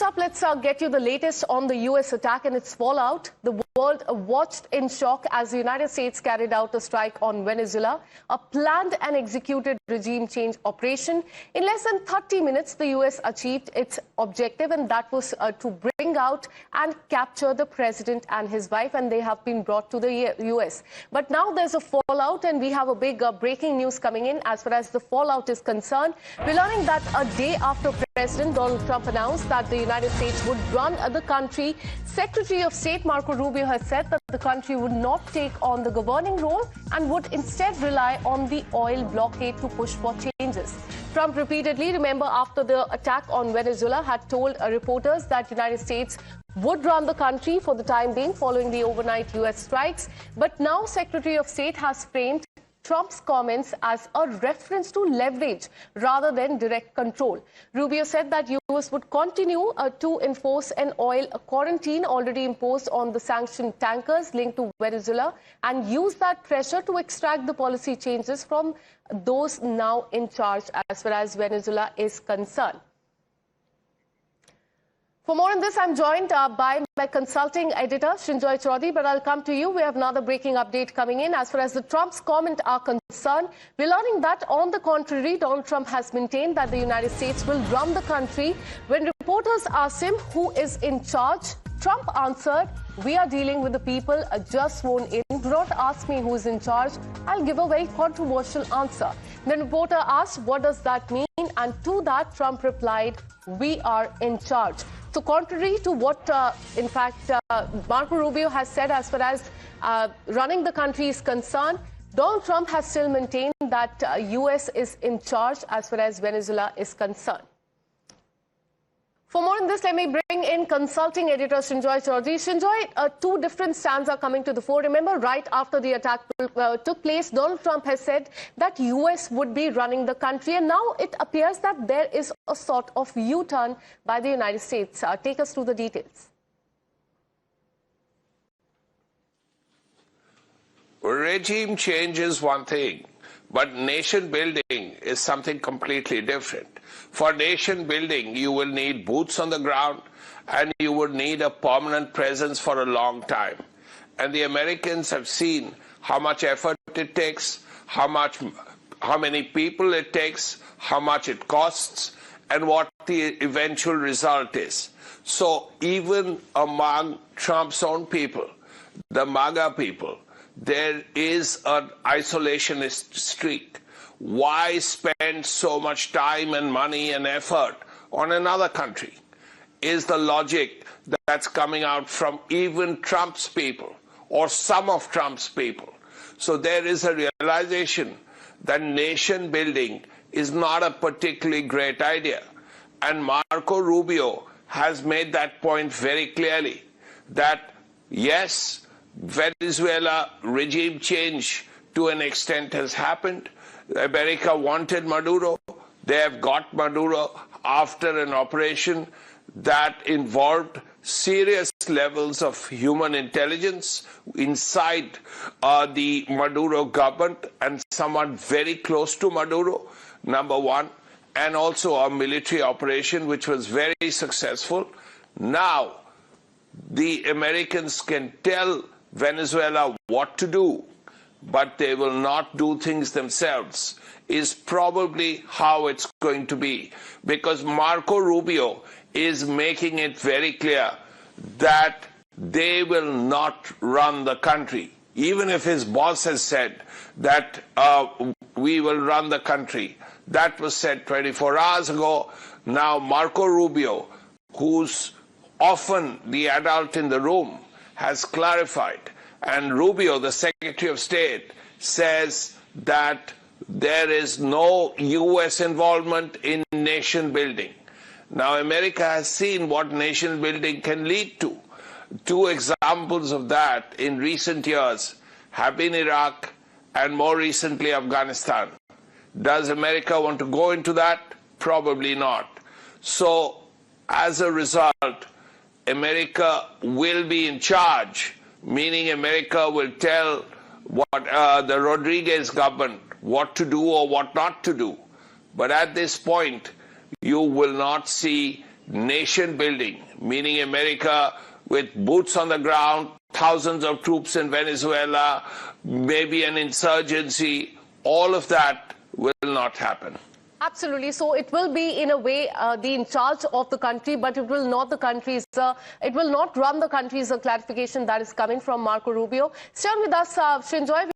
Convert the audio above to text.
up, let's get you the latest on the U.S. attack and its fallout. The world watched in shock as the United States carried out a strike on Venezuela, a planned and executed regime change operation. In less than 30 minutes, the U.S. achieved its objective, and that was to bring out and capture the president and his wife, and they have been brought to the U.S. But now there's a fallout, and we have a big breaking news coming in as far as the fallout is concerned. We're learning that a day after President Donald Trump announced that the United States would run the country, Secretary of State Marco Rubio has said that the country would not take on the governing role and would instead rely on the oil blockade to push for changes. Trump repeatedly, remember, after the attack on Venezuela, had told reporters that the United States would run the country for the time being following the overnight U.S. strikes. But now Secretary of State has framed Trump's comments as a reference to leverage rather than direct control. Rubio said that U.S. would continue to enforce an oil quarantine already imposed on the sanctioned tankers linked to Venezuela and use that pressure to extract the policy changes from those now in charge as far as Venezuela is concerned. For more on this, I'm joined by my consulting editor, Srinjoy Chaudhary, but I'll come to you. We have another breaking update coming in. As far as the Trump's comment are concerned, we're learning that, on the contrary, Donald Trump has maintained that the United States will run the country. When reporters asked him who is in charge, Trump answered, "We are dealing with the people just sworn in. Do not ask me who is in charge. I'll give a very controversial answer." The reporter asked, "What does that mean?" And to that, Trump replied, "We are in charge." So contrary to what, in fact, Marco Rubio has said as far as running the country is concerned, Donald Trump has still maintained that U.S. is in charge as far as Venezuela is concerned. For more on this, let me bring in consulting editor Srinjoy Chaudhary. Srinjoy, two different stands are coming to the fore. Remember, right after the attack took place, Donald Trump has said that U.S. would be running the country, and now it appears that there is a sort of U-turn by the United States. Take us through the details. Regime change is one thing, but nation building is something completely different. For nation building, you will need boots on the ground, and you would need a permanent presence for a long time. And the Americans have seen how much effort it takes, how many people it takes, how much it costs, and what the eventual result is. So even among Trump's own people, the MAGA people, there is an isolationist streak. Why spend so much time and money and effort on another country? Is the logic that's coming out from even Trump's people or some of Trump's people. So there is a realization that nation building is not a particularly great idea. And Marco Rubio has made that point very clearly, that yes, Venezuela regime change to an extent has happened. America wanted Maduro. They have got Maduro after an operation that involved serious levels of human intelligence inside the Maduro government and somewhat very close to Maduro, number one, and also a military operation which was very successful. Now, the Americans can tell Venezuela what to do, but they will not do things themselves, is probably how it's going to be. Because Marco Rubio is making it very clear that they will not run the country. Even if his boss has said that we will run the country. That was said 24 hours ago. Now Marco Rubio, who's often the adult in the room, has clarified. And Rubio, the Secretary of State, says that there is no U.S. involvement in nation building. Now, America has seen what nation building can lead to. Two examples of that in recent years have been Iraq and more recently Afghanistan. Does America want to go into that? Probably not. So, as a result, America will be in charge, meaning America will tell the Rodriguez government what to do or what not to do. But at this point, you will not see nation building, meaning America with boots on the ground, thousands of troops in Venezuela, maybe an insurgency, all of that will not happen. Absolutely. So it will be, in a way, the in charge of the country, but it will not it will not run the country, is a clarification that is coming from Marco Rubio. Stay on with us, Srinjoy.